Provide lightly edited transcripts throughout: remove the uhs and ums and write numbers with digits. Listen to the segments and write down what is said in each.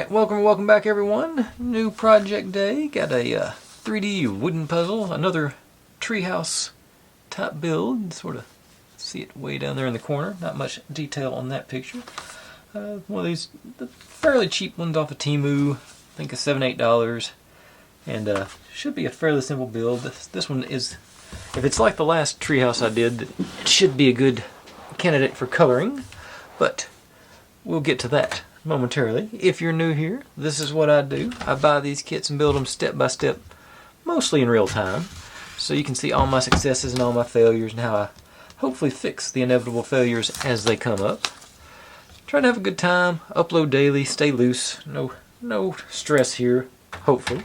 Alright, welcome back everyone. New project day. Got a 3D wooden puzzle, another treehouse type build. Sort of see it way down there in the corner. Not much detail on that picture. One of these fairly cheap ones off of Temu. I think it's $7-8. And should be a fairly simple build. This one is, if it's like the last treehouse I did, it should be a good candidate for coloring. But we'll get to that momentarily. If you're new here, this is what I do. I buy these kits and build them step by step, mostly in real time, so you can see all my successes and all my failures and how I hopefully fix the inevitable failures as they come up. Try to have a good time, upload daily, stay loose, no stress here, hopefully.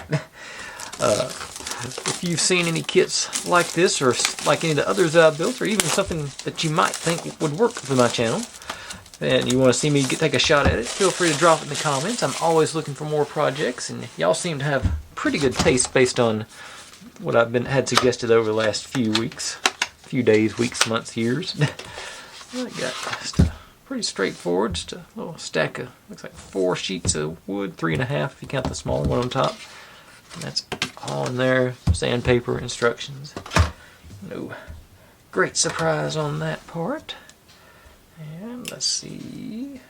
If you've seen any kits like this or like any of the others that I built, or even something that you might think would work for my channel, and you want to see me take a shot at it, feel free to drop it in the comments. I'm always looking for more projects, and y'all seem to have pretty good taste based on what I've had suggested over the last few weeks, few days, weeks, months, years. I got just pretty straightforward, just a little stack of, looks like 4 sheets of wood, 3.5 if you count the small one on top. And that's all in there, sandpaper instructions. No great surprise on that part. And let's see.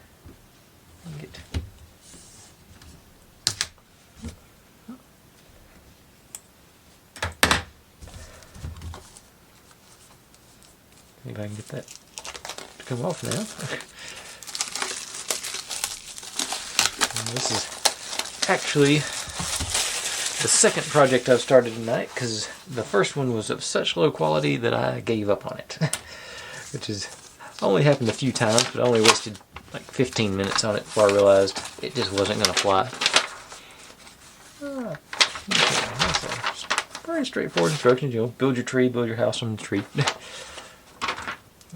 Maybe I can get that to come off now. And this is actually the second project I've started tonight, because the first one was of such low quality that I gave up on it. Which is only happened a few times, but I only wasted like 15 minutes on it before I realized it just wasn't going to fly. Okay, very straightforward instructions. You know, build your tree, build your house on the tree.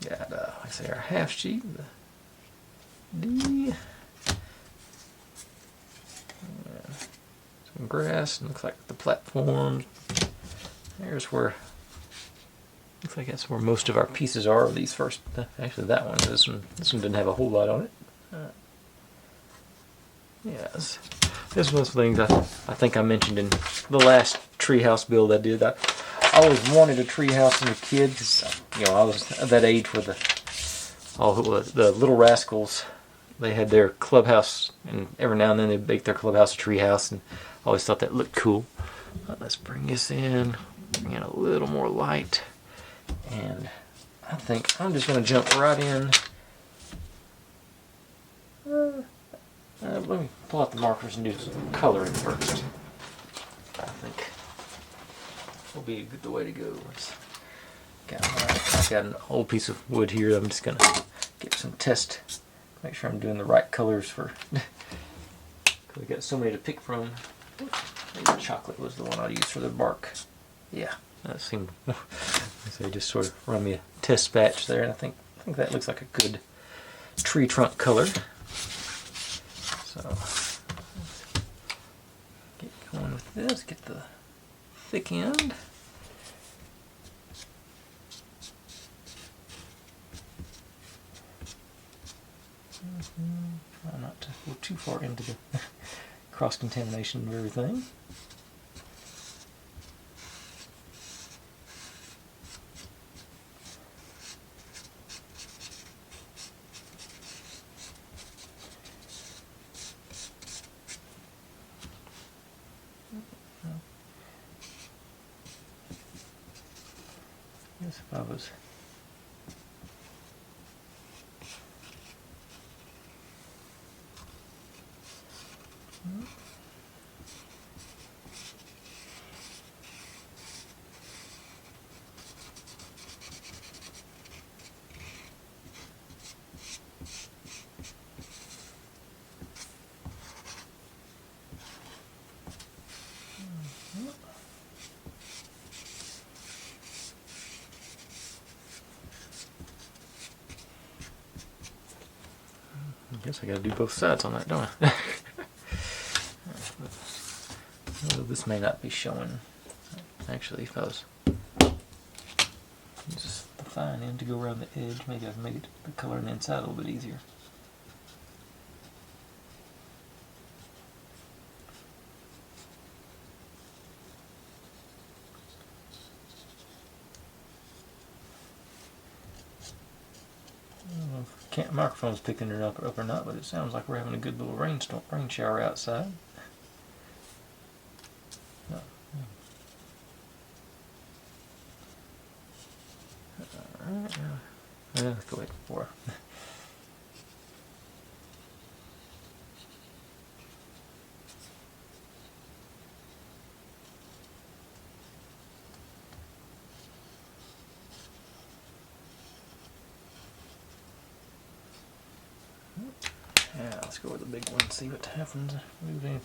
Got, like I say, our half sheet, the D, some grass, and looks like the platform. There's where. Looks like that's where most of our pieces are. These first, actually that one. This one didn't have a whole lot on it. Yes, this was the things I think I mentioned in the last treehouse build I did. I always wanted a treehouse as a kid, because I was at that age where the Little Rascals, they had their clubhouse, and every now and then they'd make their clubhouse a treehouse, and I always thought that looked cool. Let's bring this in, bring in a little more light. And I think I'm just going to jump right in. Let me pull out the markers and do some coloring first. I think will be the way to go. I've got an old piece of wood here. I'm just going to get some test, make sure I'm doing the right colors for. We've got so many to pick from. Maybe chocolate was the one I'd use for the bark. Yeah. That seemed, so just sort of run me a test batch there, and I think that looks like a good tree trunk color. So let's get going with this. Get the thick end. Try not to go too far into the cross contamination of everything. Yes, if I was. I guess I gotta do both sides on that, don't I? Well, this may not be showing. Actually, if I was just the fine end to go around the edge, maybe I can make it the color on the inside a little bit easier. Can't microphone's picking it up or not, but it sounds like we're having a good little rain shower outside. No. Alright, let's go ahead for yeah, let's go with the big one, see what happens. Moving.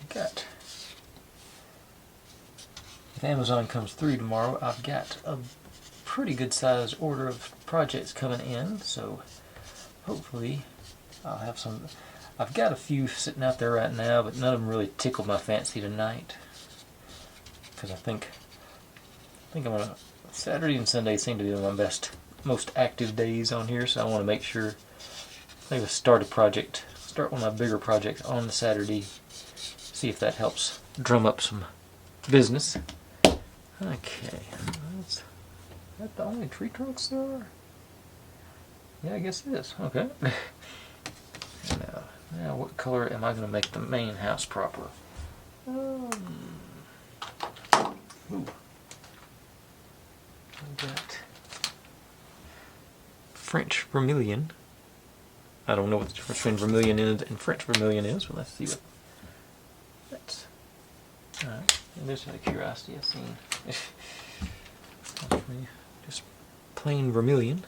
Got. If Amazon comes through tomorrow, I've got a pretty good sized order of projects coming in, so hopefully I'll have some. I've got a few sitting out there right now, but none of them really tickled my fancy tonight. Because I think I'm gonna. Saturday and Sunday seem to be my most active days on here, so I want to make sure maybe start one of my bigger projects on the Saturday. See if that helps drum up some business. Okay, is that the only tree trunks there are? Yeah, I guess it is. Okay. Now, what color am I going to make the main house proper? Ooh. I got French vermilion. I don't know what the difference between vermilion and French vermilion is, but let's see what that's. Alright, and just out of curiosity, I've seen just plain vermilion.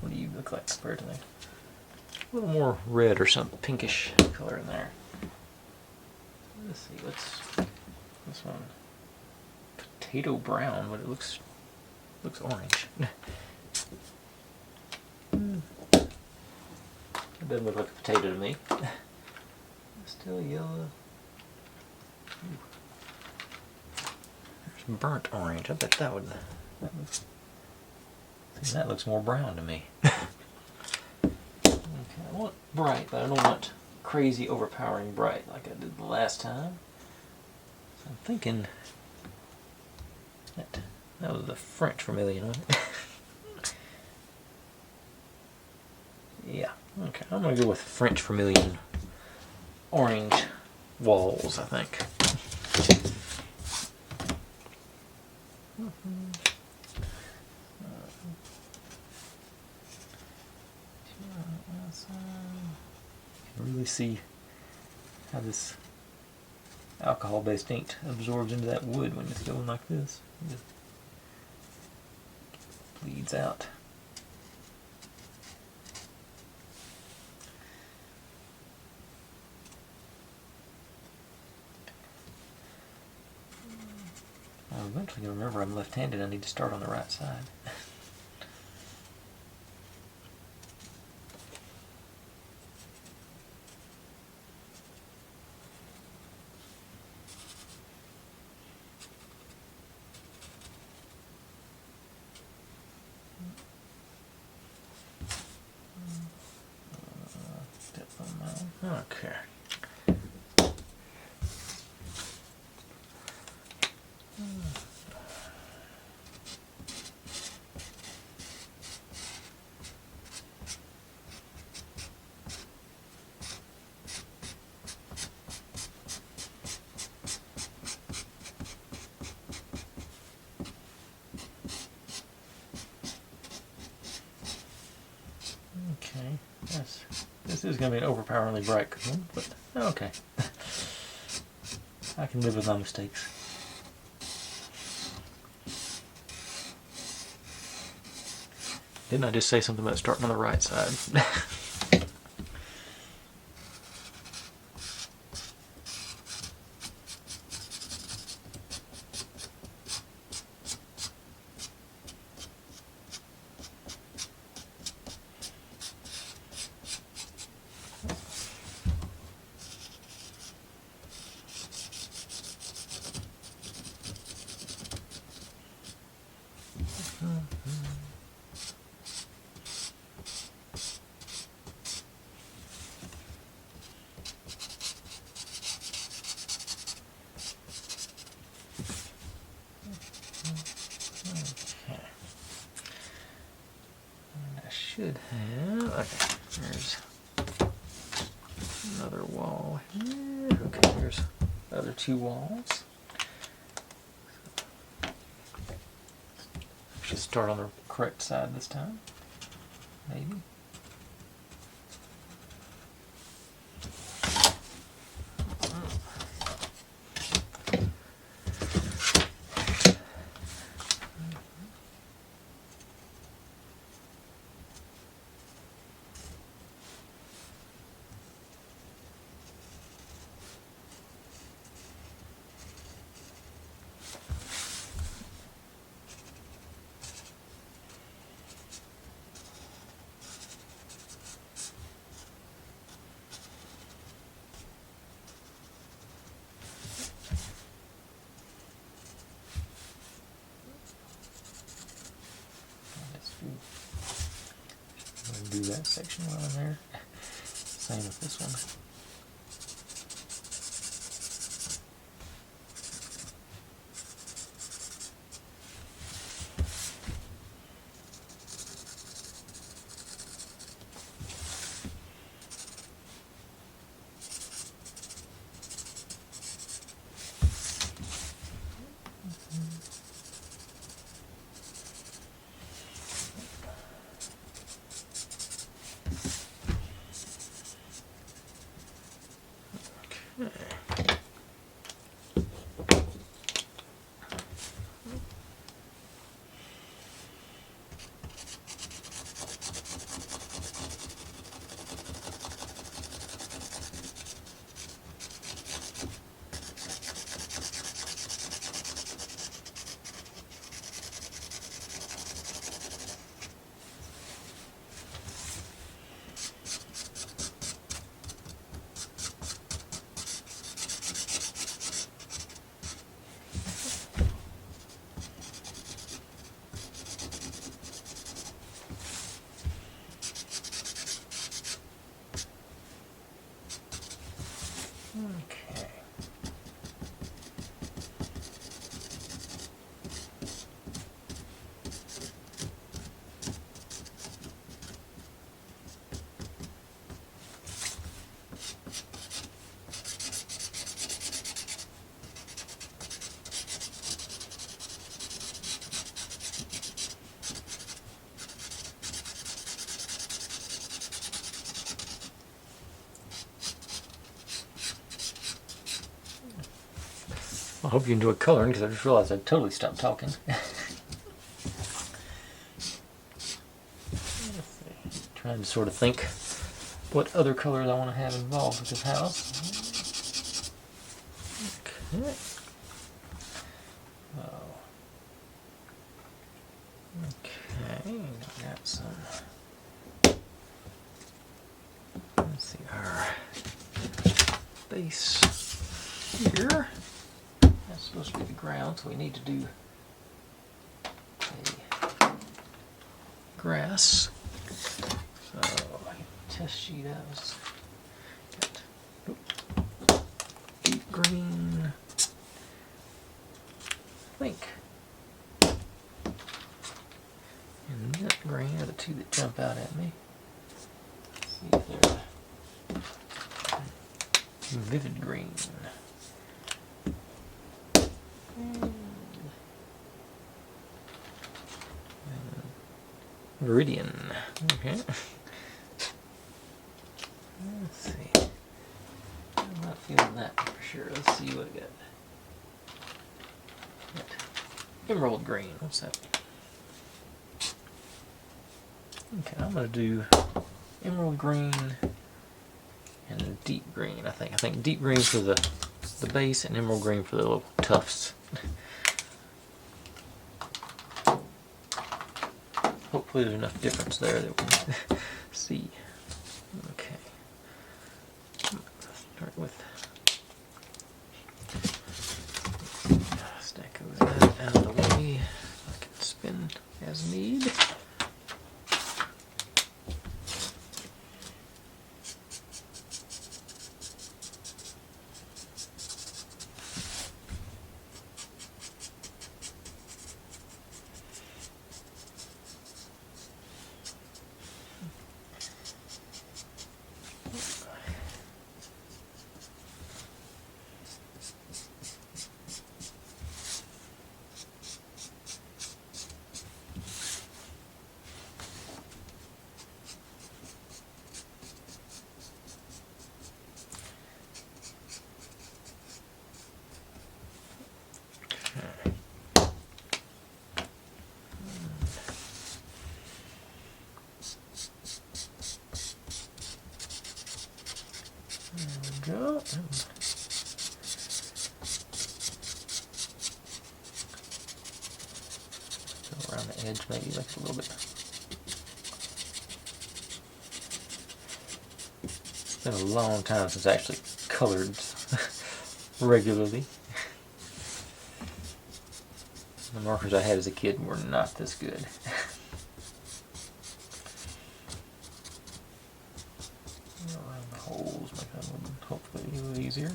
What do you look like compared to me? A little more red or some pinkish color in there. Let's see, what's this one? Potato brown, but it looks orange. It doesn't look like a potato to me. Still yellow. Ooh. There's burnt orange. I bet that looks more brown to me. Okay, I want bright, but I don't want crazy overpowering bright like I did the last time. So I'm thinking that was the French vermilion, wasn't it? Yeah, okay, I'm going to go with French vermilion orange walls, I think. You can really see how this alcohol-based ink absorbs into that wood when it's going like this. It just bleeds out. I'm eventually going to remember I'm left-handed. I need to start on the right side. Okay. Okay, yes. This is going to be an overpoweringly bright one, but okay. I can live with my mistakes. Didn't I just say something about starting on the right side? should have, okay, there's another wall here. Okay, there's the other two walls. Should start on the correct side this time, maybe. Do that section while I'm there. Same with this one. Okay. I hope you enjoy coloring, because I just realized I totally stopped talking. Trying to sort of think what other colors I want to have involved with this house. Okay. Oh. Okay, got some. Let's see, our base here. That's supposed to be the ground, so we need to do a grass. So, test sheet out. Got deep green, I think, and mint green are the two that jump out at me. Let's see if they're vivid green. Viridian. Okay. Let's see. I'm not feeling that for sure. Let's see what I got. Emerald green. What's that? Okay, I'm gonna do emerald green and deep green. I think deep green for the base and emerald green for the little tufts. Hopefully there's enough difference there that we can see. Okay. Start with stack of that out of the way. I can spin as need. There we go. Go around the edge, maybe like a little bit. It's been a long time since I actually colored regularly. The markers I had as a kid were not this good. Around the holes, make that a little, hopefully a little easier.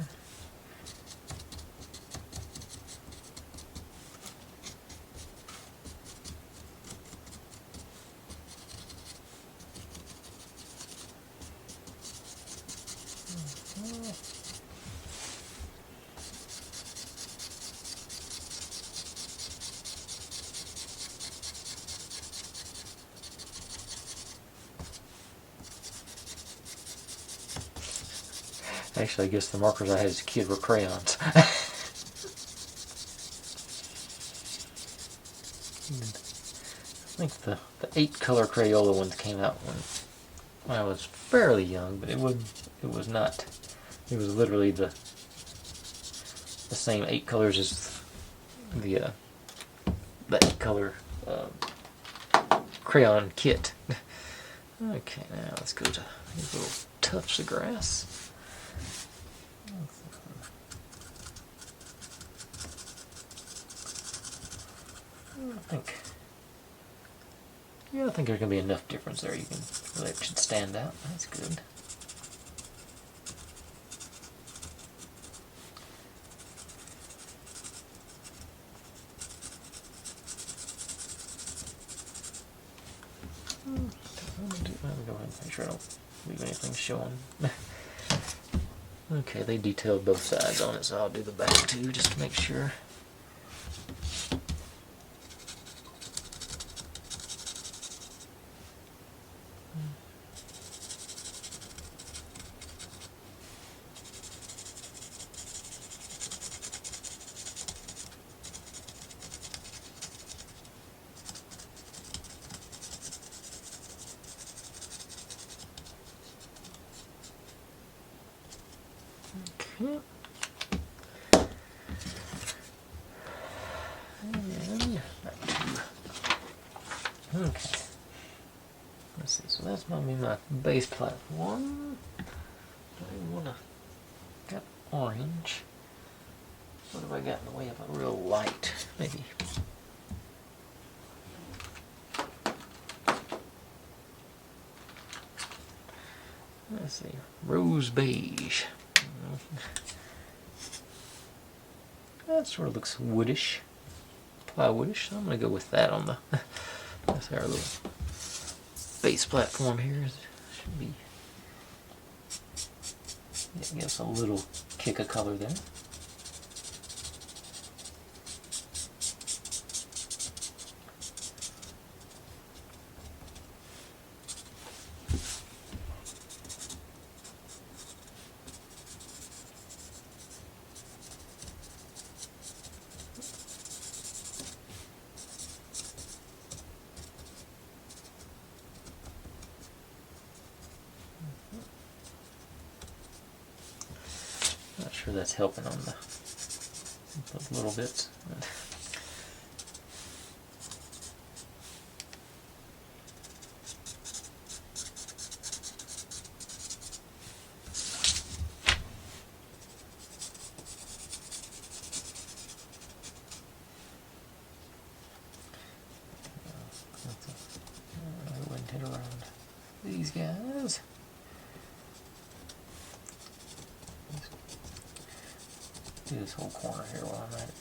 Actually, I guess the markers I had as a kid were crayons. I think the 8-color Crayola ones came out when I was fairly young, but it was not. It was literally the same 8 colors as the 8-color crayon kit. Okay, now let's go to these little tufts of grass. I think there's going to be enough difference there. You can really, it should stand out. That's good. I'll go ahead and make sure I don't leave anything showing. Okay, they detailed both sides on it, so I'll do the back too, just to make sure. Okay. And back to, okay. Let's see, so that's going to be my base platform. I want to got orange. What have I got in the way of a real light? Maybe. Let's see, rose beige. That sort of looks woodish, plywoodish, so I'm going to go with that on the, that's our little base platform here. Should be, yeah, give us a little kick of color there. Not sure that's helping on those little bits. I wouldn't hit around these guys. Do this whole corner here while I'm at it.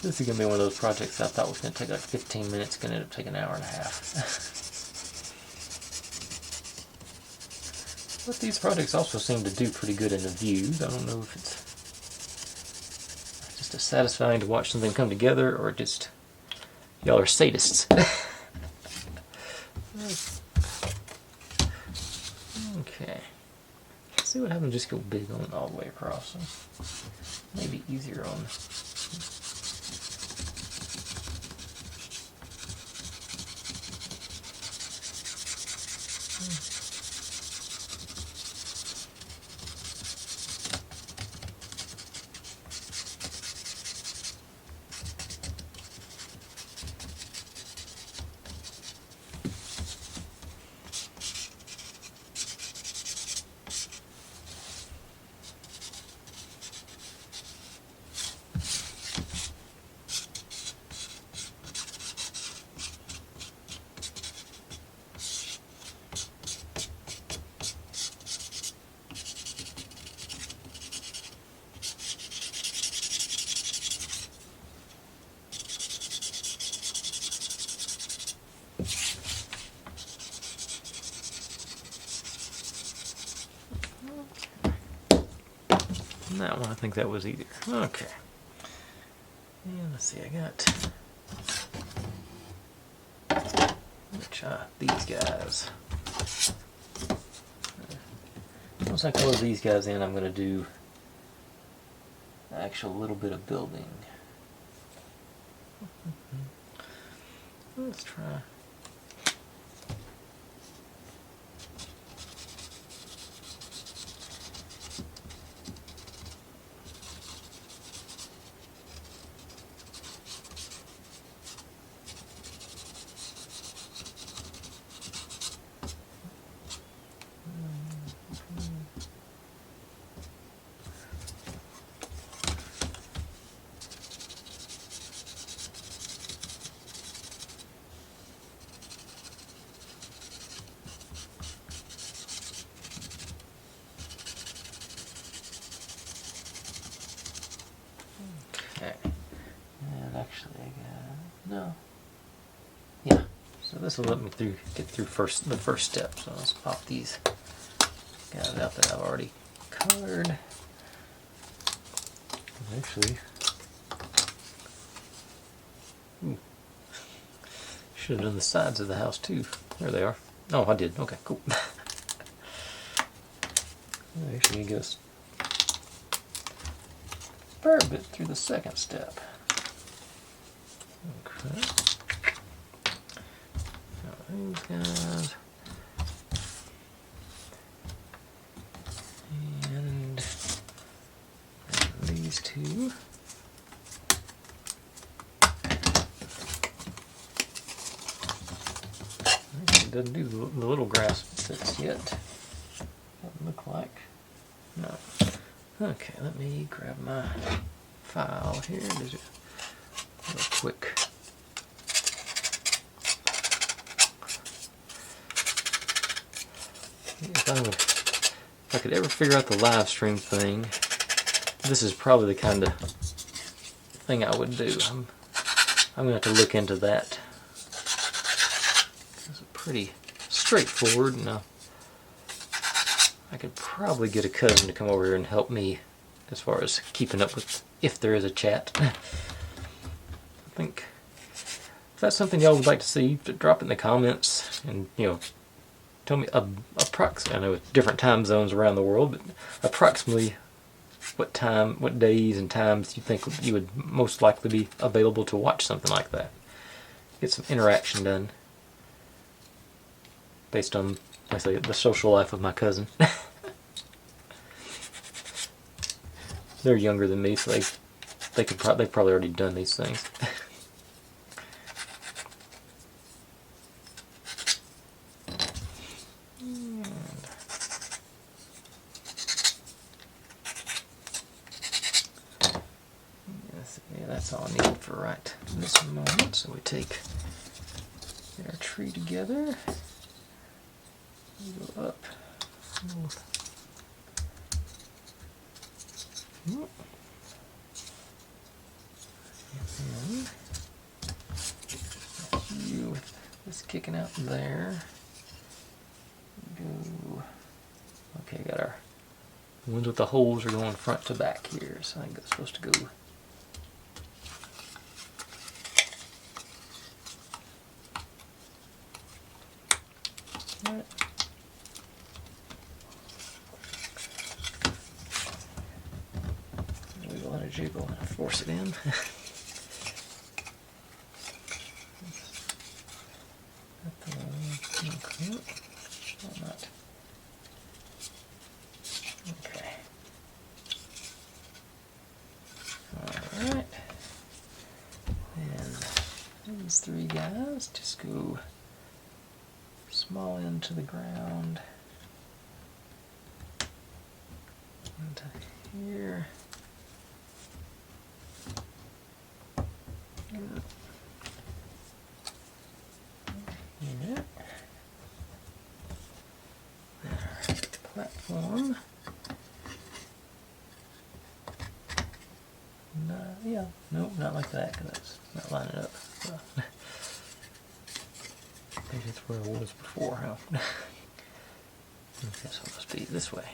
This is going to be one of those projects I thought was going to take like 15 minutes, going to end up taking an hour and a half. But these projects also seem to do pretty good in the views. I don't know if it's just as satisfying to watch something come together or just y'all are sadists. Okay. Let's see what happens. Just go big on all the way across. Maybe easier on. That one, I think that was either. Okay. And let's see, I got these guys. Once I close these guys in, I'm going to do the actual little bit of building. Let's try. And actually, no. Yeah. So this will let me get through the first step. So let's pop these guys out that I've already colored. Actually, should have done the sides of the house too. There they are. Oh, I did. Okay, cool. Actually, it goes a fair bit through the second step. Okay. Now these guys. And these two. It doesn't do the little grass bits yet. Doesn't look like. No. Okay, let me grab my file here. There's a real quick. If I could ever figure out the live stream thing, this is probably the kind of thing I would do. I'm going to have to look into that. It's pretty straightforward. Now, I could probably get a cousin to come over here and help me as far as keeping up with if there is a chat. I think if that's something y'all would like to see, drop it in the comments and, you know, tell me approximately, I know it's different time zones around the world, but approximately what days and times you think you would most likely be available to watch something like that. Get some interaction done based on, like I say, the social life of my cousin. They're younger than me, so they've probably already done these things. Yeah, that's all I need for right this moment. So we take our tree together, go up. And you with this kicking out there. Go. Okay, got our ones with the holes are going front to back here, so I think it's supposed to go. Right. Wiggle and a jiggle and force it in. Not. Okay. Alright. And these three guys just go small end to the ground. Into here. Yeah. Platform. No, yeah, nope, not like that because that's not lining up. Maybe it's where it was before, huh? Okay, so it must be this way.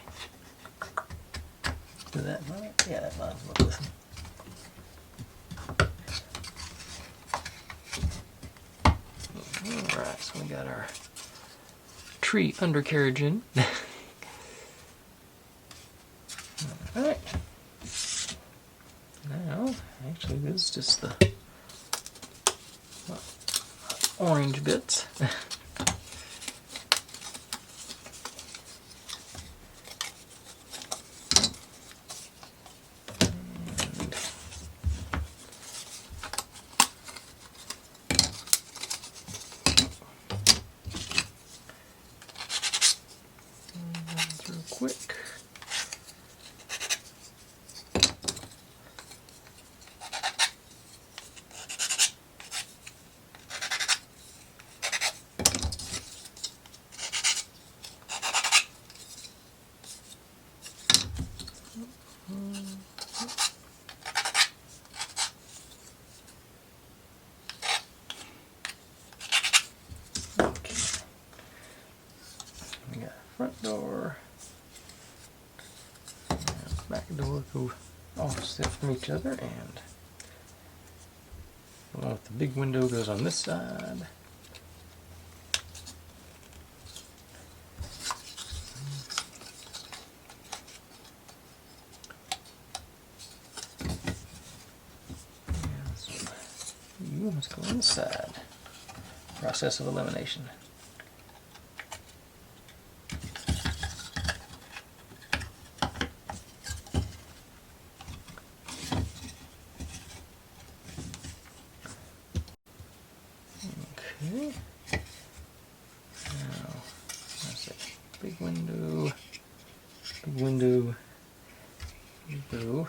Do that line? Yeah, that line's about this one. Alright, so we got our tree undercarriage in. Alright. Now, actually this is just the orange bits. Through quick. We got front door, and back door go offset from each other, and the one with the big window goes on this side. And so you must go on this side. Process of elimination. Okay. Now, that's it. Big window, go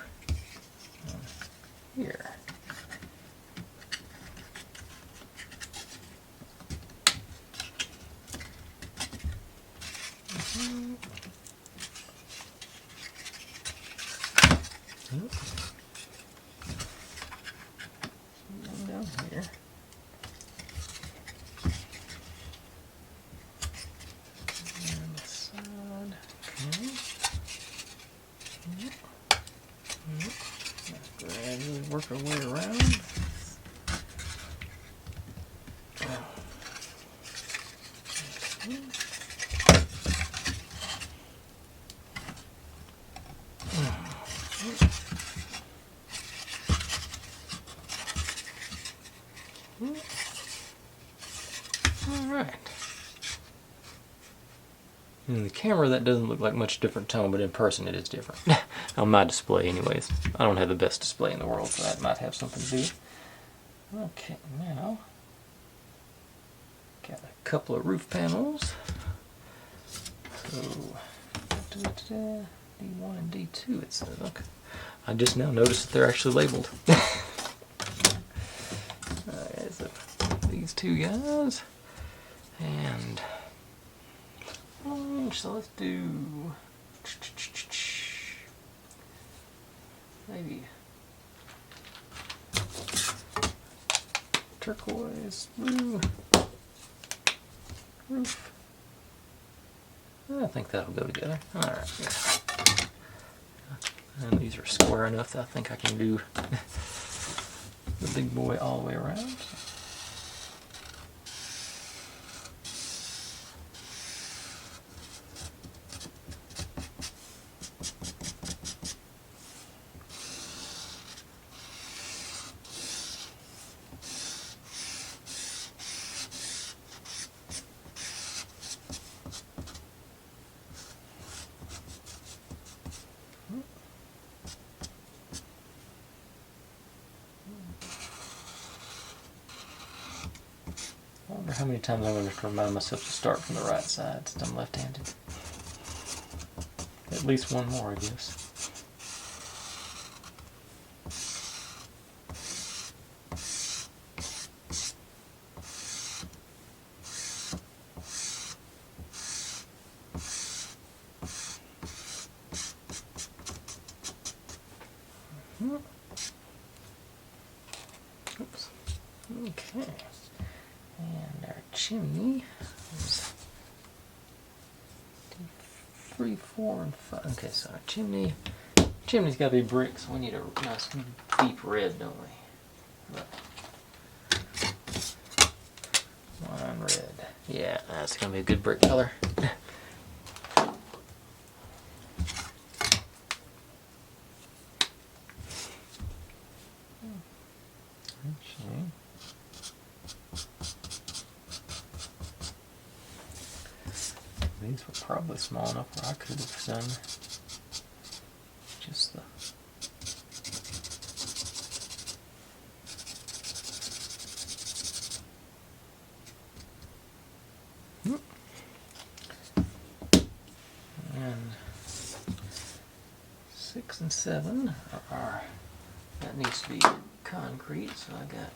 here. Down here. And the side. Okay. Gradually work our way around. Alright. In the camera that doesn't look like much different tone, but in person it is different. On my display anyways. I don't have the best display in the world, so that might have something to do. Okay, now got a couple of roof panels. So D1 and D2 it says. Okay. I just now noticed that they're actually labeled. Alright, so these two guys. And so let's do maybe turquoise blue roof. I think that'll go together. Alright, yeah. And these are square enough that I think I can do the big boy all the way around. I wonder how many times I'm going to have to remind myself to start from the right side since I'm left-handed. At least one more, I guess. Oops. Okay. And our chimney is 3, 4, and 5. Okay, so our chimney's got to be brick, so we need a nice deep red, don't we? But wine red. Yeah, that's going to be a good brick color. These were probably small enough where I could have done just the and 6 and 7 are that needs to be concrete, so I got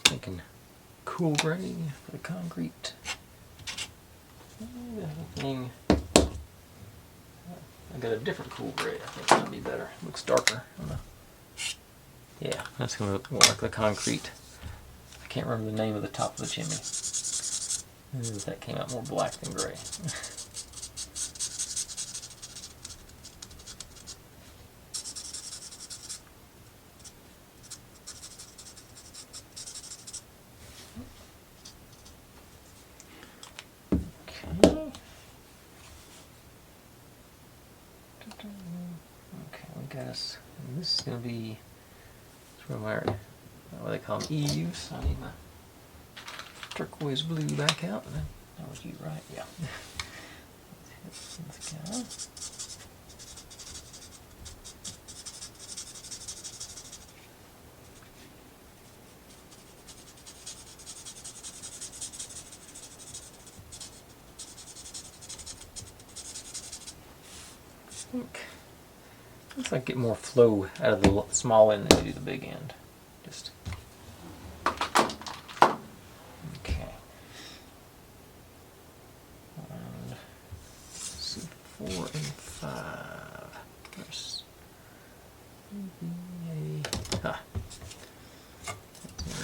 thinking cool gray for the concrete. Thing. I got a different cool gray. I think that'll be better. Looks darker. Yeah, that's gonna look more like the concrete. I can't remember the name of the top of the chimney. That came out more black than gray. Okay, we got us. And this is going to be from my, what they call them, eaves. I need my turquoise blue back out. That was you, right? Yeah. Let's hit this guy. Looks like get more flow out of the small end than you do the big end. Just okay. And let's see, 4 and 5. There's let's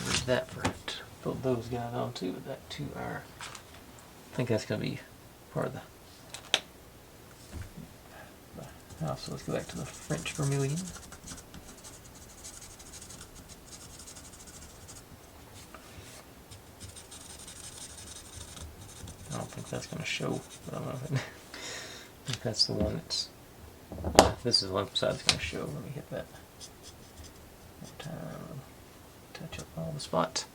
read that for it. Put those guys on too, but that too are. I think that's going to be part of the. So let's go back to the French vermilion. I don't think that's going to show, but I think that's the one that's. Yeah, this is the one side that's going to show. Let me hit that. Touch up all the spots.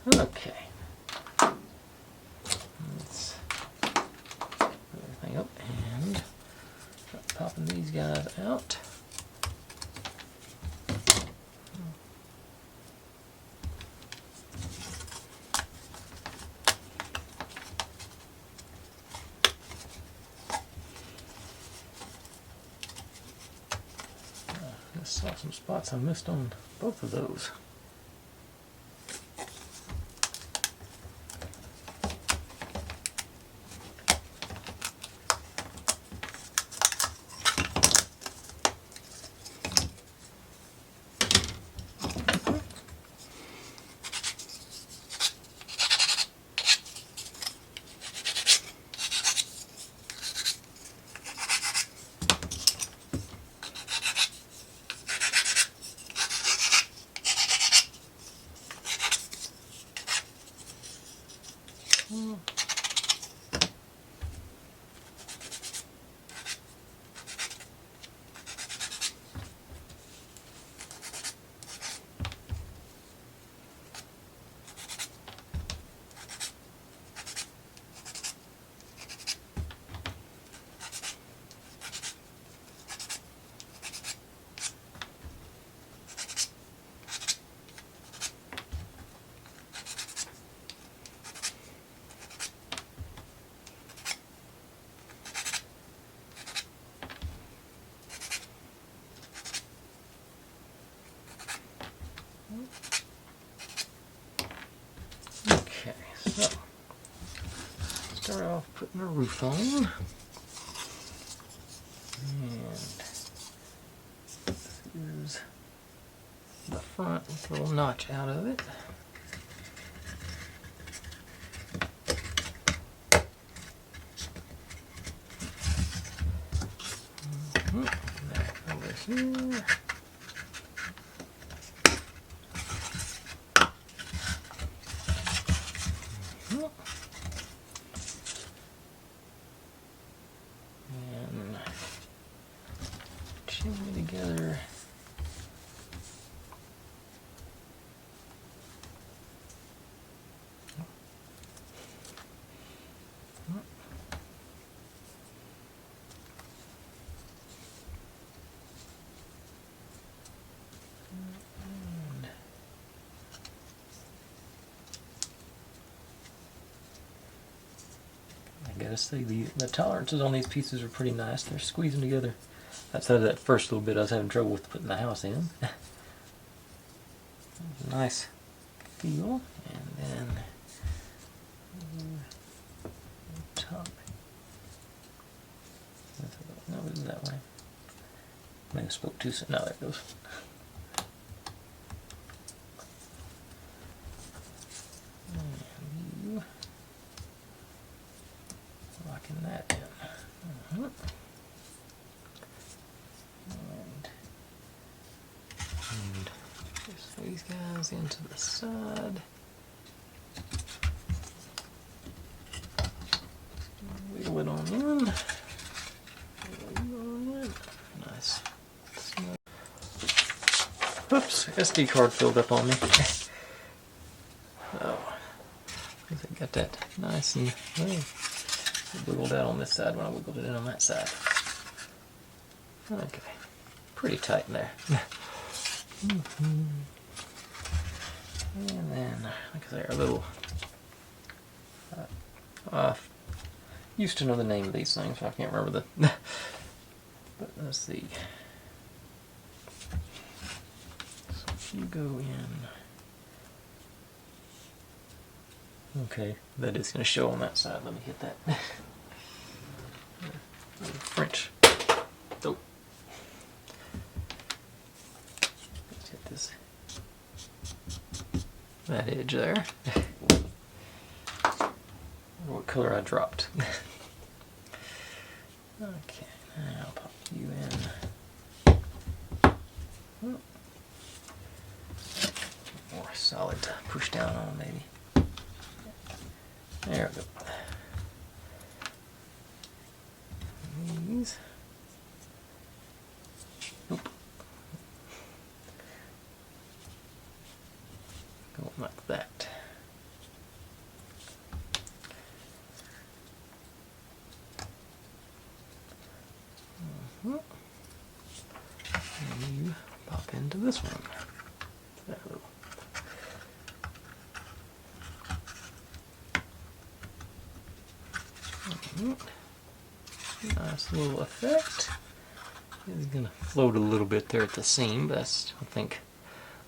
Okay. Let's put everything up and. Popping these guys out. I saw some spots I missed on both of those. start off putting the roof on. And this is the front with a little notch out of it. Back over here. And chimney together. I gotta say, the tolerances on these pieces are pretty nice. They're squeezing together. Outside of that first little bit I was having trouble with putting the house in. Nice feel. And then top. No, it isn't that way. Maybe I spoke too soon. No, there it goes. Locking that in. And just these guys into the side. Wheel it on in. Nice. Oops, SD card filled up on me. Oh, I got that nice and wiggled out on this side when I wiggled it in on that side. Okay, pretty tight in there. And then, like I say, our little, used to know the name of these things, so I can't remember the, but let's see. So if you go in, okay, that is going to show on that side. Let me hit that. French. Oh. Let's hit this. That edge there. What color I dropped. Okay, now I'll pop you in. More solid to push down on, maybe. There we go. These. Nope. Go like that. And you pop into this one. That little. Nice little effect. It's going to float a little bit there at the seam, but that's, I think,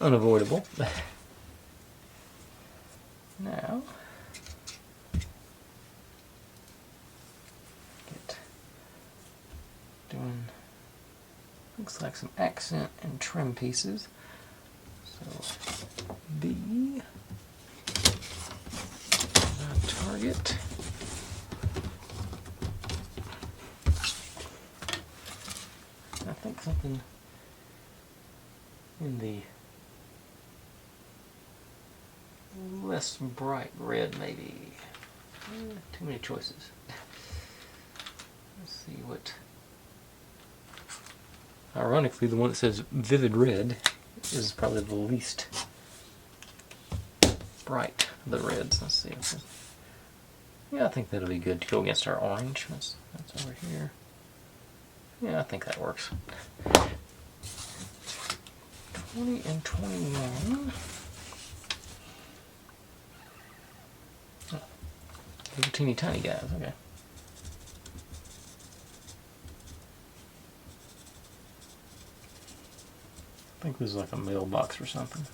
unavoidable. Now, get doing, looks like some accent and trim pieces. So, B, target. I think something in the less bright red, maybe. Too many choices. Let's see what. Ironically, the one that says vivid red is probably the least bright of the reds. Let's see. Yeah, I think that'll be good to go against our orange. That's over here. Yeah, I think that works. 20 and 21. Oh, little teeny tiny guys, okay. I think this is like a mailbox or something.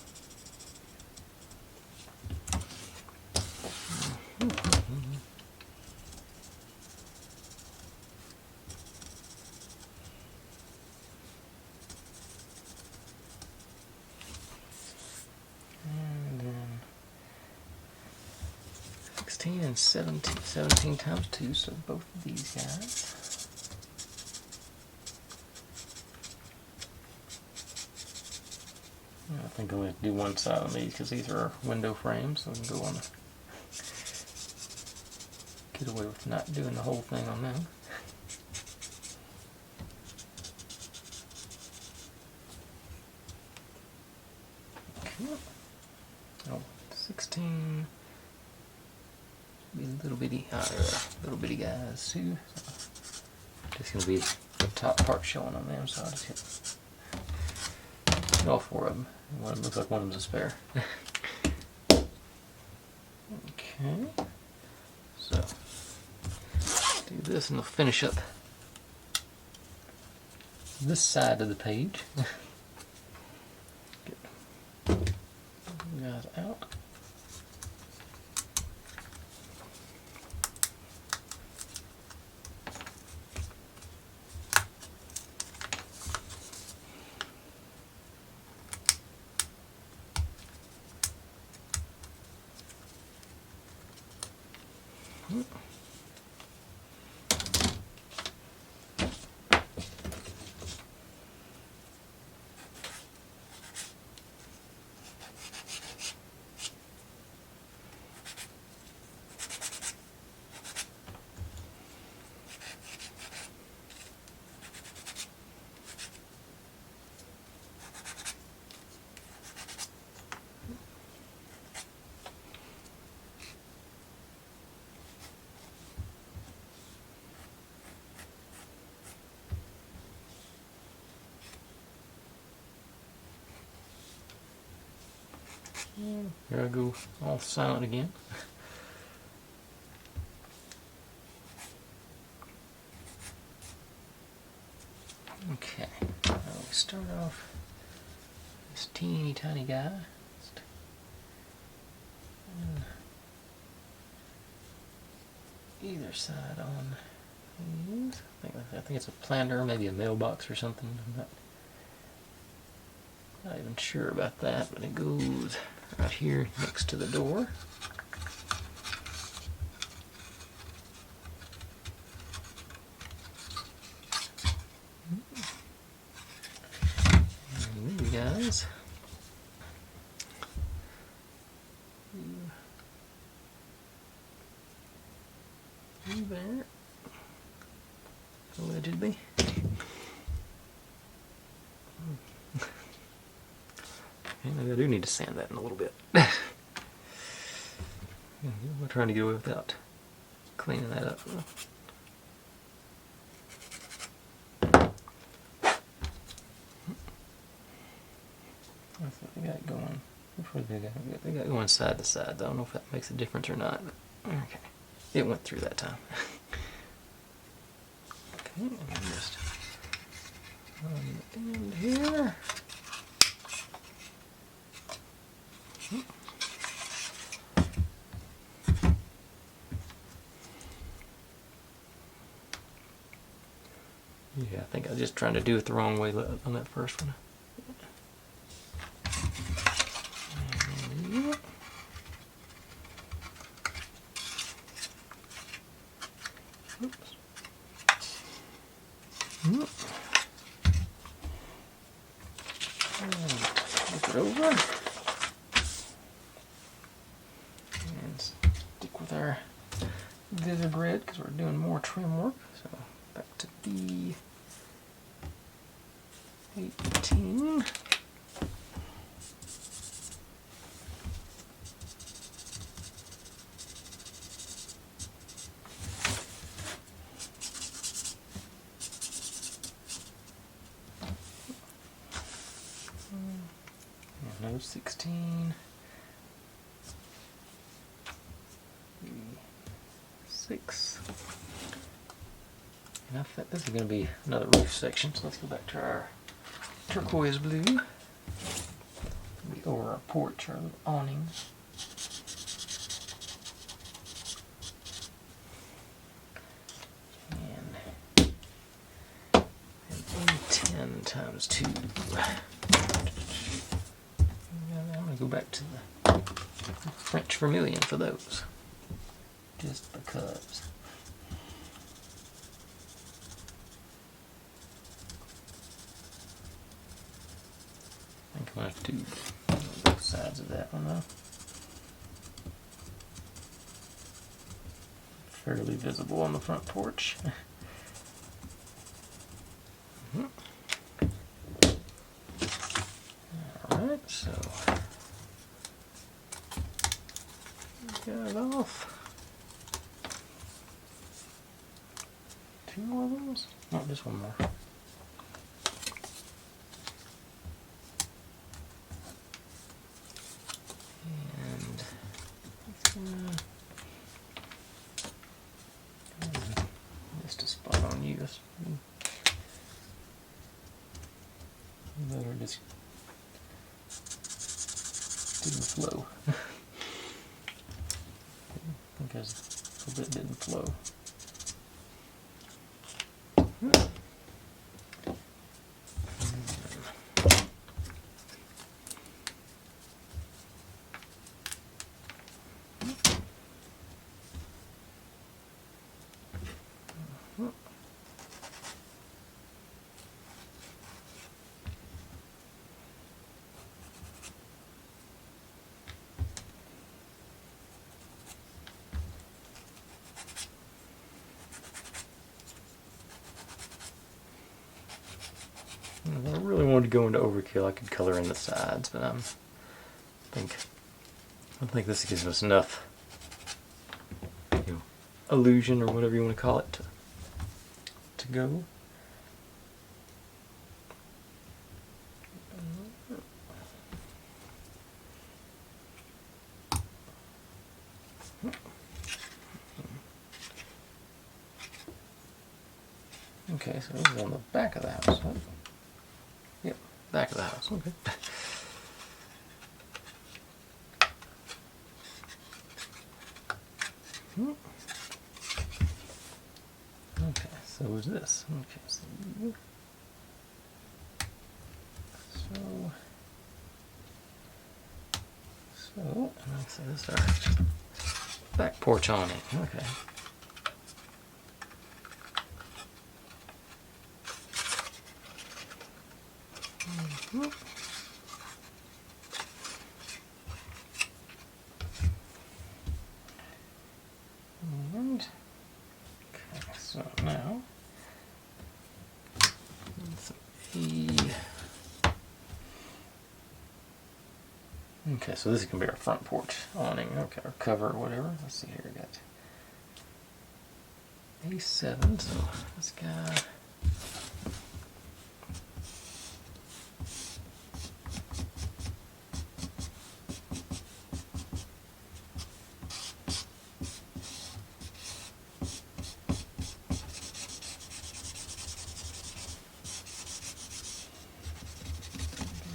16 and 17, 17 times 2, so both of these guys. I think I'm going to do one side of these because these are our window frames, so we can go on. Get away with not doing the whole thing on them. Okay. Oh, 16. Be little bitty guys too. So just gonna be the top part showing on them, so I'll just hit all four of them. One looks like one of them's a spare. Okay, so do this and we'll finish up this side of the page. Get you guys out. Here I go all silent again. Okay, now we start off this teeny tiny guy. Either side on these. I think it's a planter, maybe a mailbox or something. I'm not even sure about that, but it goes right here next to the door. And these guys. There. Allegedly. Maybe I do need to sand that in a little bit. We're trying to get away without cleaning that up. That's what they got going. They got going side to side. I don't know if that makes a difference or not. But okay, it went through that time. Okay, and then just on the end here. Yeah, I think I was just trying to do it the wrong way on that first one. Oops. Flip it over. And stick with our vivid red because we're doing more trim work. So back to B18. No 16. 6. And I think this is going to be another roof section, so let's go back to our turquoise blue. Be over our porch, our little awning. And A10 times 2. I'm going to go back to the French vermilion for those. just because. I think I'm going to have to do both sides of that one though. Fairly visible on the front porch. Alright, so got it off. 2 more of those? No, just 1 more. Just a spot on you. Better just didn't flow. Because a bit didn't flow. If I really wanted to go into overkill, I could color in the sides, but I don't think this gives us enough, illusion or whatever you want to call it to go. Okay, so this is on the back of the house, huh? Yep, back of the house, okay. Okay, so is this. Okay, so this is our back porch awning. Okay. And okay, so now okay, so this is gonna be our front porch awning, okay, or cover or whatever. Let's see here, we got A7, so this guy.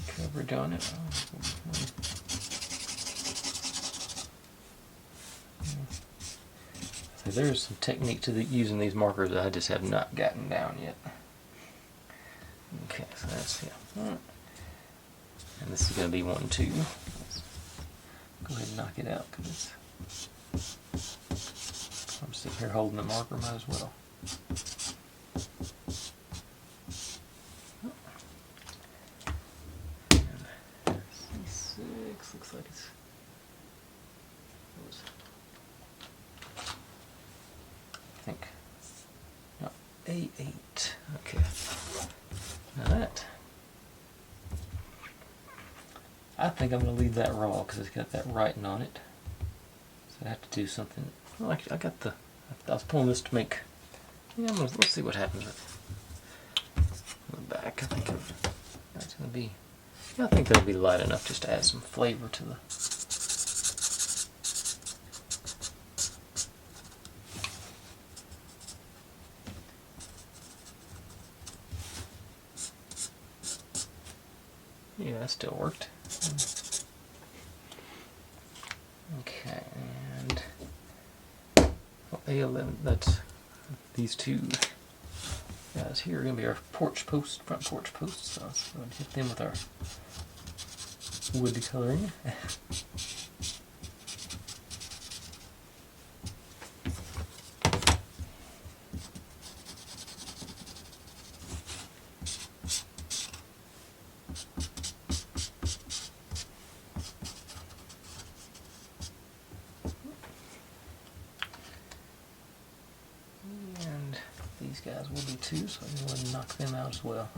Coverage on it. So there's some technique to using these markers that I just have not gotten down yet. Okay, so that's and this is going to be 1, 2. Let's go ahead and knock it out because I'm sitting here holding the marker, might as well. Looks like it's I think no, A8. Okay. Now that I think I'm going to leave that raw because it's got that writing on it. So I have to do something. Well, actually, I was pulling this to make. Yeah, let's see what happens with the back. I think that's going to be. I think that'll be light enough just to add some flavor to the. Yeah, that still worked. Okay, and A11. That's these two guys here are going to be our porch posts, front porch posts. So let's go and hit them with our wood coloring. And these guys will do too, so I'm going to knock them out as well.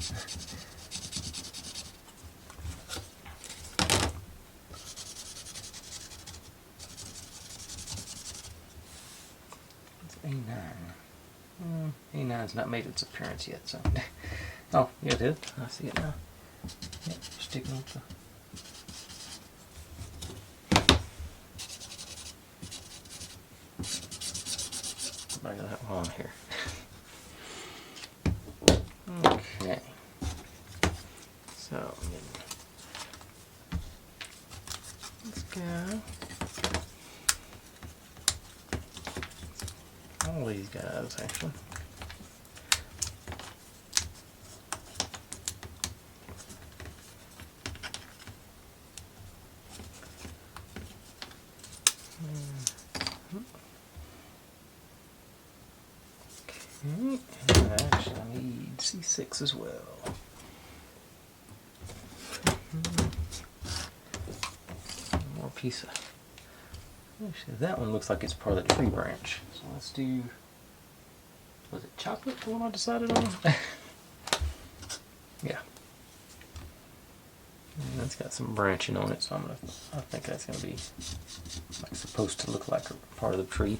A9. A9's not made its appearance yet, so. Oh, yeah, it did. I see it now. Yep, sticking with the. I got that one on here. Okay. So, let's go. All these guys, actually. Okay, and actually I need C6 as well. One more piece of. Actually, that one looks like it's part of the tree branch. So let's do. Was it chocolate, the one I decided on? Yeah. And that's got some branching on it, so I think that's gonna be like supposed to look like a part of the tree.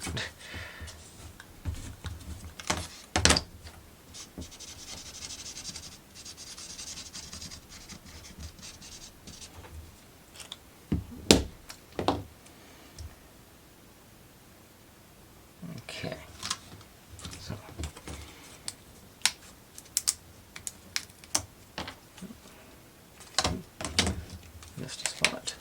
Okay. So missed a spot.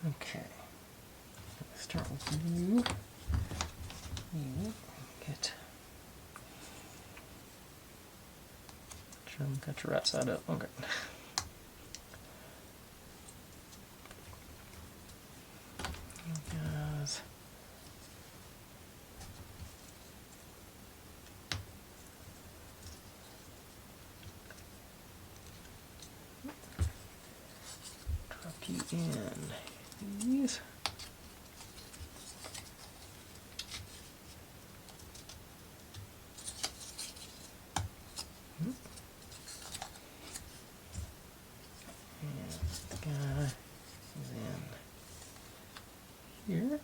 Okay. Let's start with you. You get. Sure, got your right side up. Okay. Guys. Drop you in these. Guy is in here.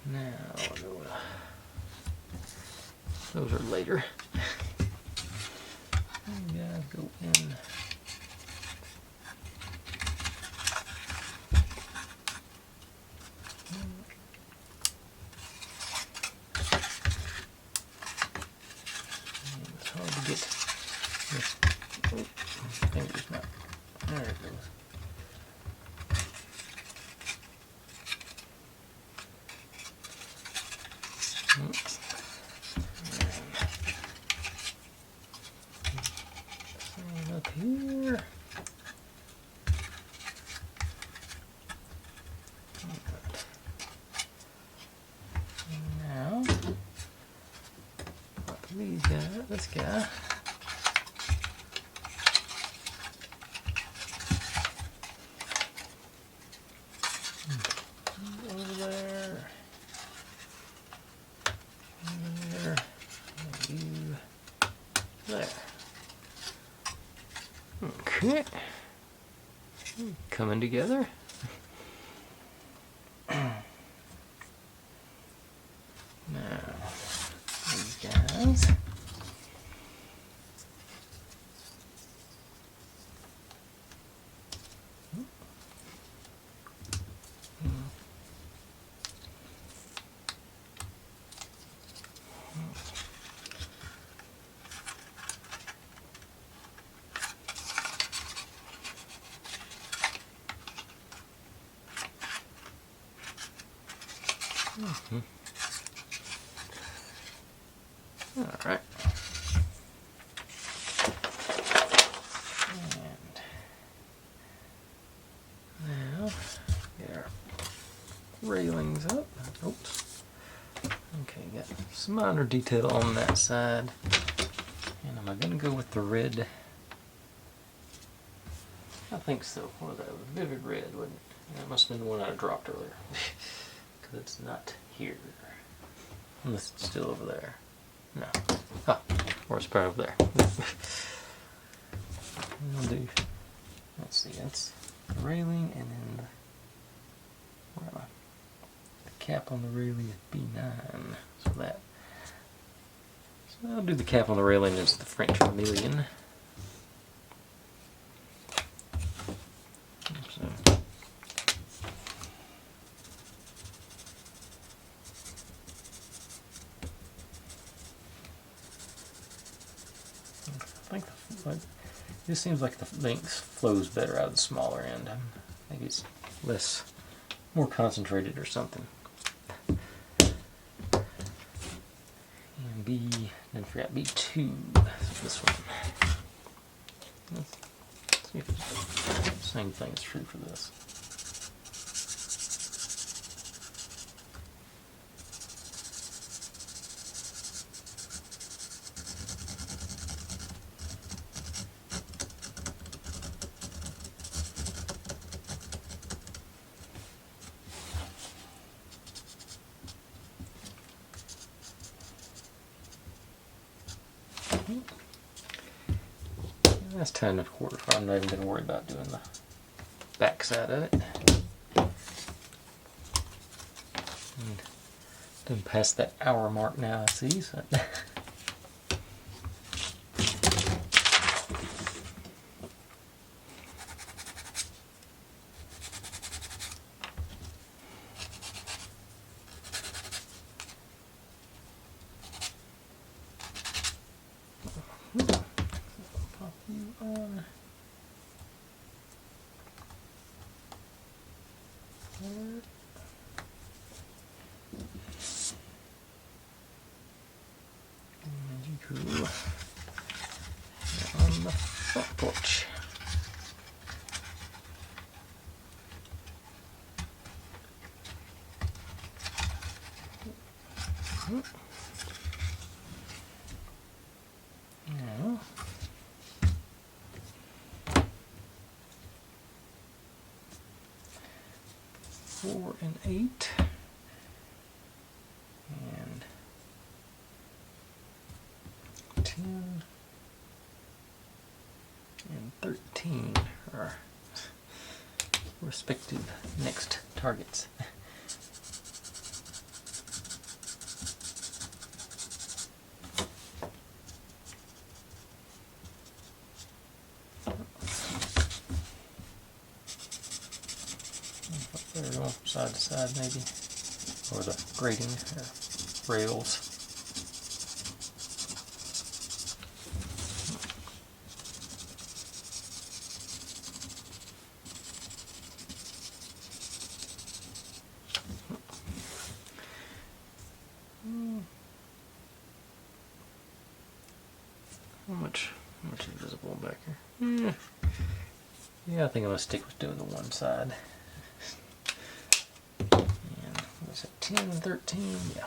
Now, those are later. You guys go in. It's hard to get this. Finger's not. There it goes. these guys, this guy. Over there. There. And you. There. Okay. Coming together. Now, these guys. All right. And now get our railings up. Oops. Okay, got some minor detail on that side. And am I going to go with the red? I think so. What was that? It was vivid red, wasn't it? That must have been the one I dropped earlier. Because it's not here. Unless it's still over there. No. Ah, or it's probably over there. We'll do, let's see, that's the railing, and then where am I? The cap on the railing is B9. So I'll do the cap on the railing as the French vermilion. So, I think this seems like the length flows better out of the smaller end. Maybe it's more concentrated or something. And then forgot B2. This one. Let's see if the same thing is true for this. That's 10 1/4. I'm not even going to worry about doing the back side of it. And done past that hour mark now, I see. So pop you on. And you cool on the front porch. Now, 4 and 8, and 10 and 13 are respective next targets. They're going from side to side, maybe, or the grating or rails. How much is visible back here? Yeah, I think I'm gonna stick with doing the one side. And what's it, 10 and 13? Yeah.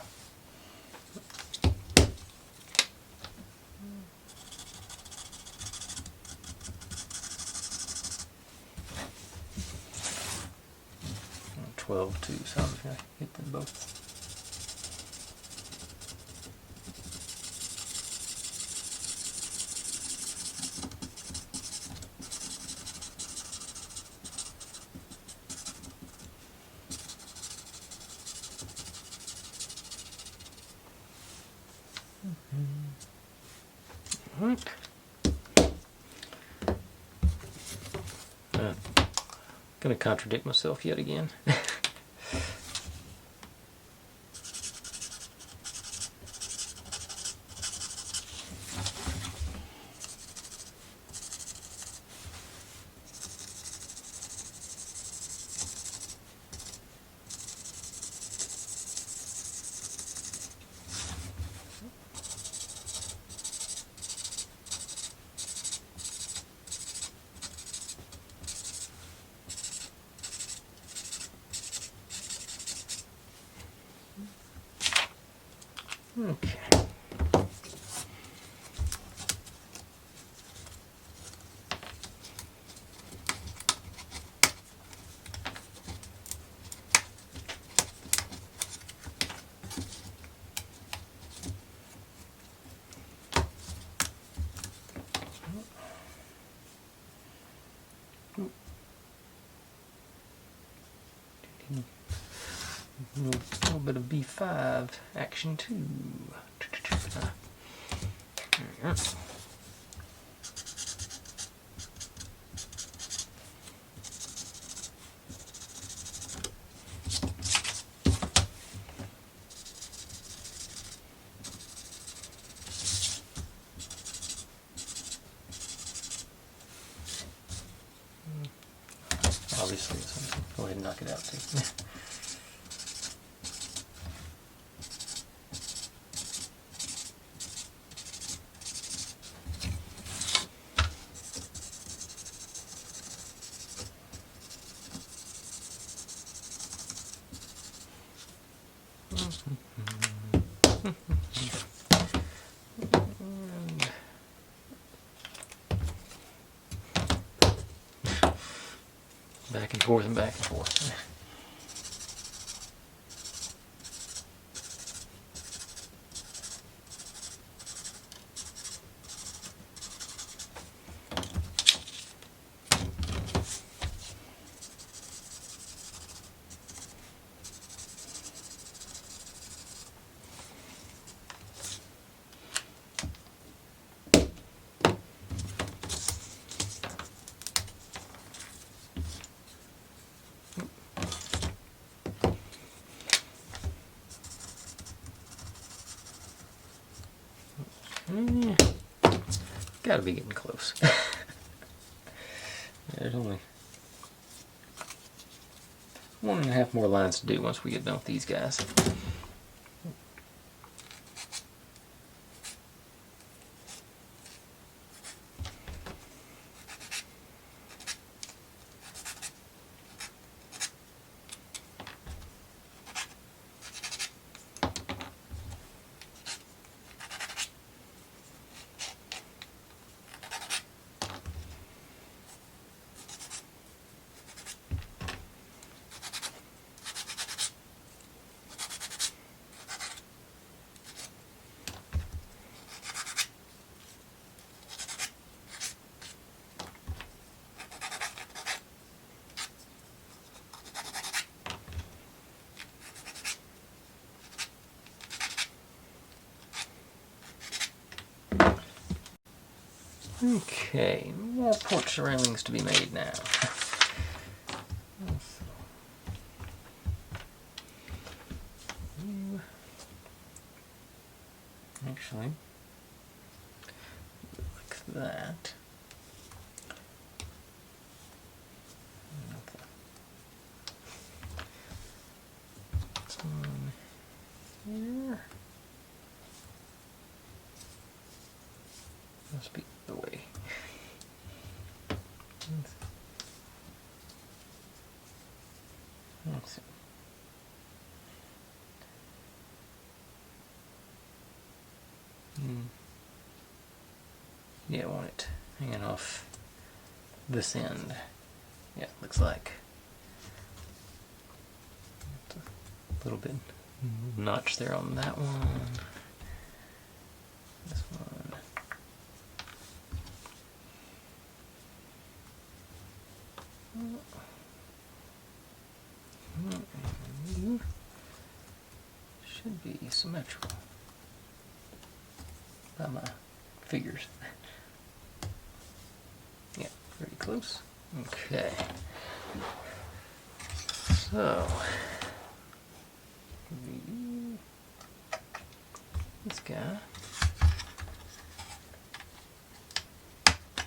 too, so I'm just going to hit them both. Gonna contradict myself yet again. Okay. A little bit of B5 action too. Obviously, so go ahead and knock it out too. Back and forth and back and forth. Gotta be getting close. There's only 1.5 more lines to do once we get done with these guys. Okay, more porch railings to be made now. Actually, like that. One here. Must be the way. Let's see. Yeah, I want it hanging off this end. Yeah, looks like. little bit notch there on that one. This one. Should be symmetrical by my figures. Yeah, pretty close. Okay. So this guy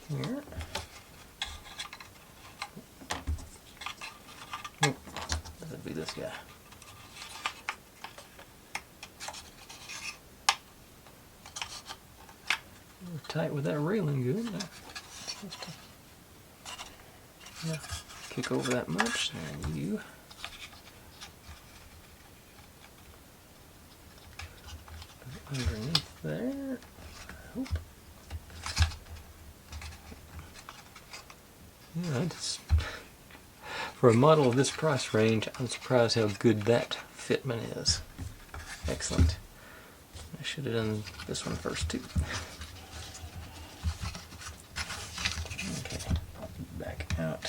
here. That'd be this guy. We're tight with that railing, good. Yeah, kick over that much. And you. Underneath there. I hope. Yeah, just for a model of this price range, I'm surprised how good that fitment is. Excellent. I should have done this one first too. Okay, pop it back out.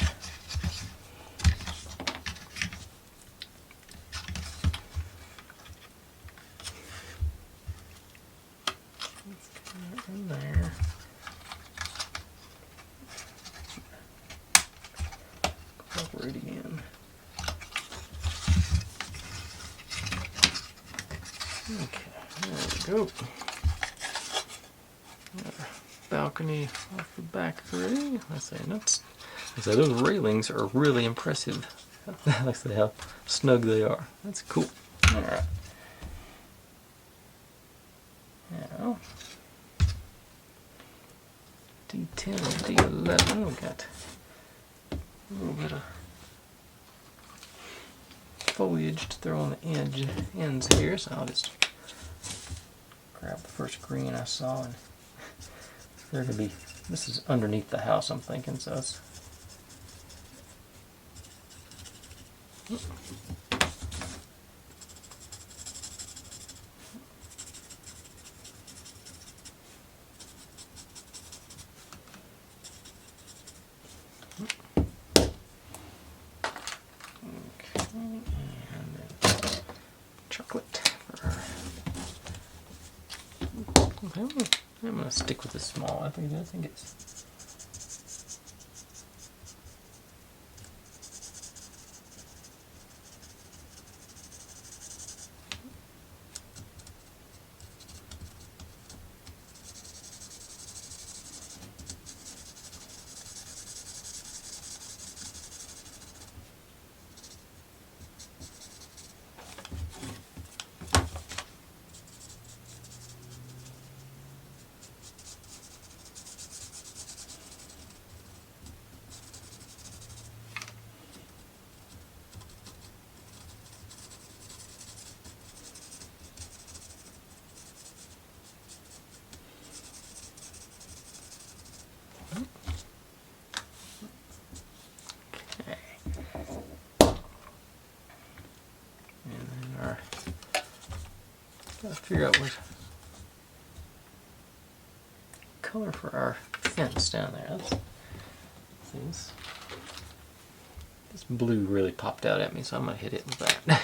In there. Cover it again. Okay, there we go. Another balcony off the back three. I say those railings are really impressive. I say how snug they are. That's cool. All right. Now, D10 and D11, we got a little bit of foliage to throw on the ends here, so I'll just grab the first green I saw, and there could be, this is underneath the house I'm thinking, so it's chocolate. Okay, I'm going to stick with the small. I think it's. Gotta figure out what color for our fence down there. This blue really popped out at me, so I'm gonna hit it with that.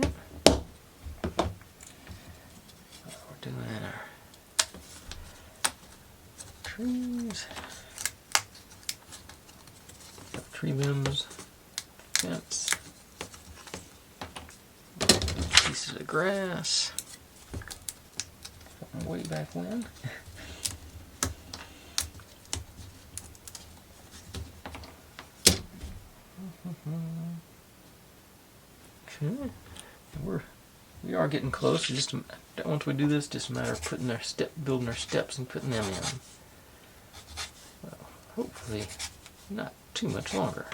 Okay. We're doing our trees, tree limbs, fence, pieces of grass. Way back when. Okay, we are getting close. Just once we do this, just a matter of building our steps and putting them in. Well, hopefully, not too much longer.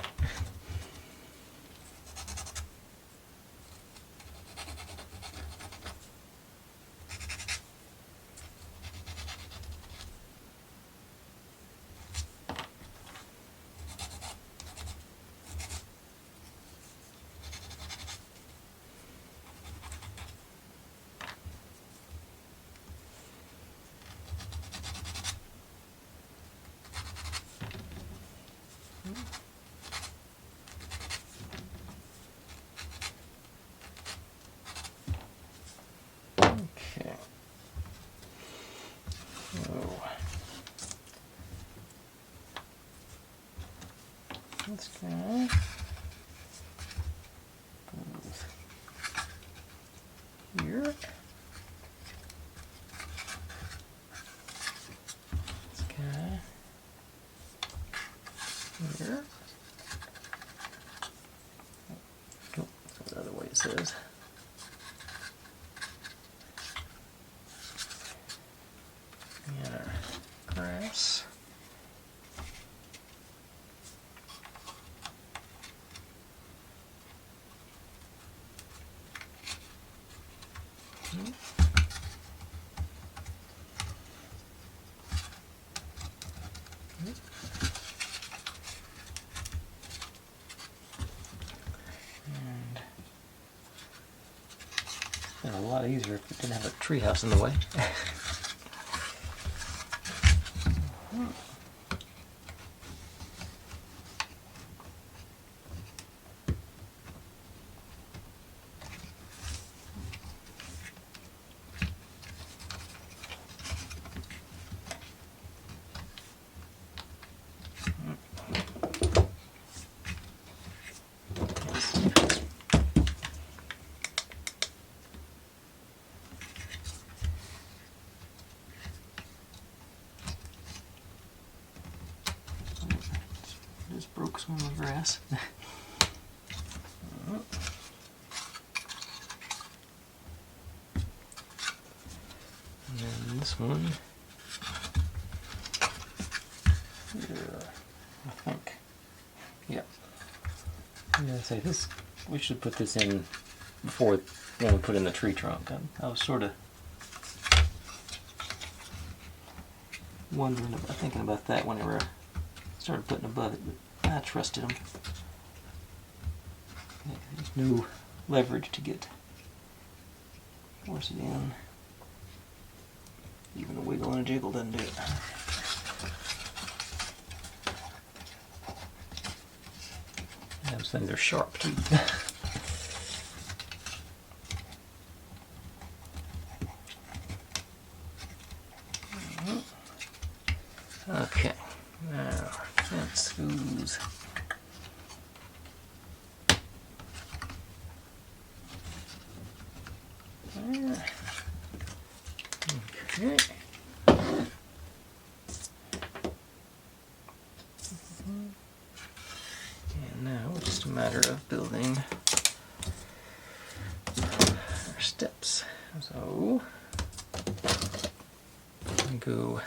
Okay. Oh. This guy goes here. This guy here. Nope, that's the other way it says. And our grass. And it's a lot easier if we didn't have a treehouse in the way. Just broke some of the grass. And then this one here, I think. Yep. I'm gonna say this. We should put this in before when we put in the tree trunk. I was sort of thinking about that whenever I started putting above it, but I trusted them. There's no leverage to force it in. Even a wiggle and a jiggle doesn't do it. Those things are sharp too. Okay, now fence goes. There. Okay. And now it's just a matter of building our steps. So we go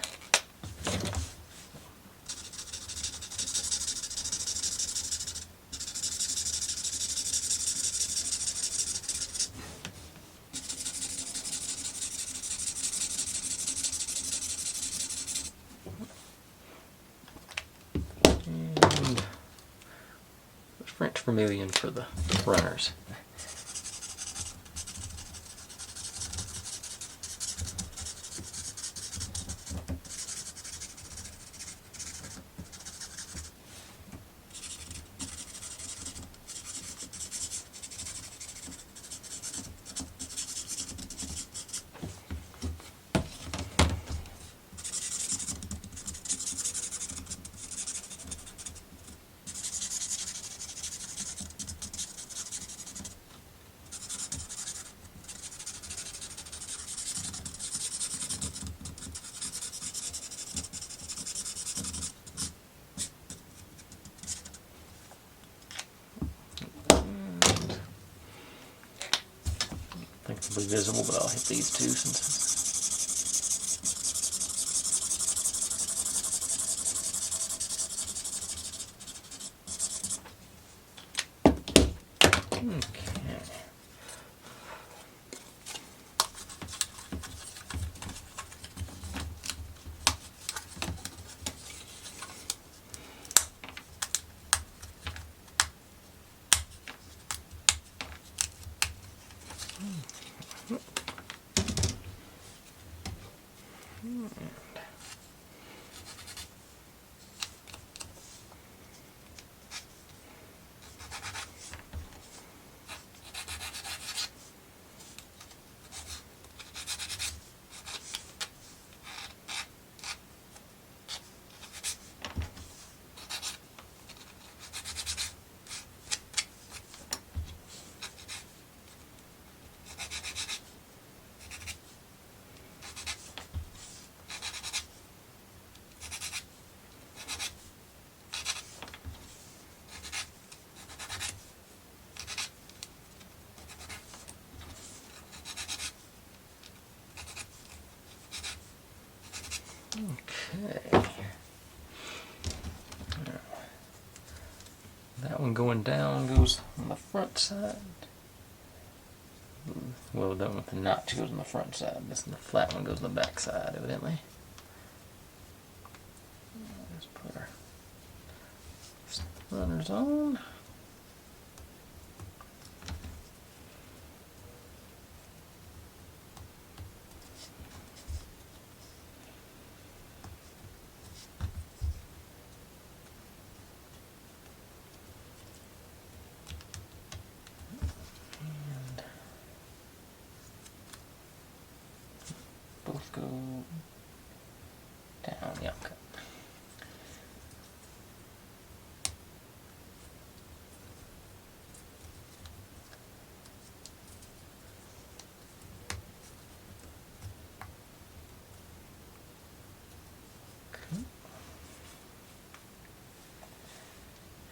and French vermilion for the runners. probably visible, but I'll hit these two since. Okay. That one going down goes on the front side. Well, that one with the notch goes on the front side. This the flat one goes on the back side, evidently. Let's put our runners on. Both go down, yeah, okay.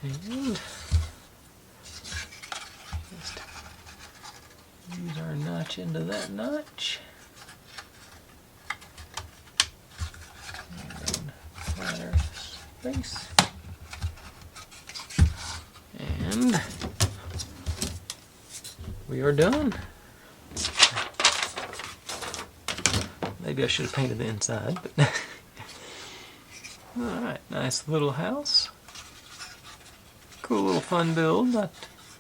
And just use our notch into that notch. Space. And we are done. Maybe I should have painted the inside, but alright, nice little house. Cool little fun build, not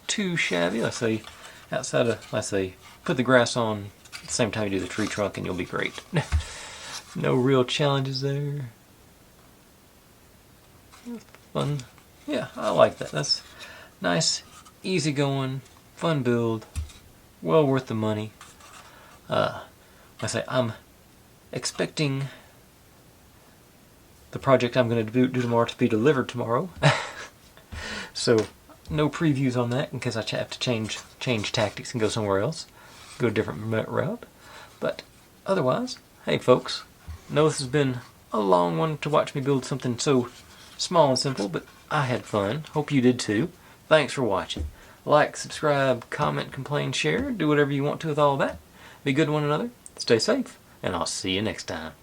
too shabby. I say outside of, I say put the grass on at the same time you do the tree trunk and you'll be great. No real challenges there. Fun. Yeah, I like that. That's nice, easy going, fun build, well worth the money. I say I'm expecting the project I'm going to do tomorrow to be delivered tomorrow. So no previews on that in case I have to change tactics and go somewhere else, go a different route. But otherwise, hey folks, know this has been a long one to watch me build something so small and simple, but I had fun. Hope you did too. Thanks for watching. Like, subscribe, comment, complain, share. Do whatever you want to with all that. Be good to one another. Stay safe, and I'll see you next time.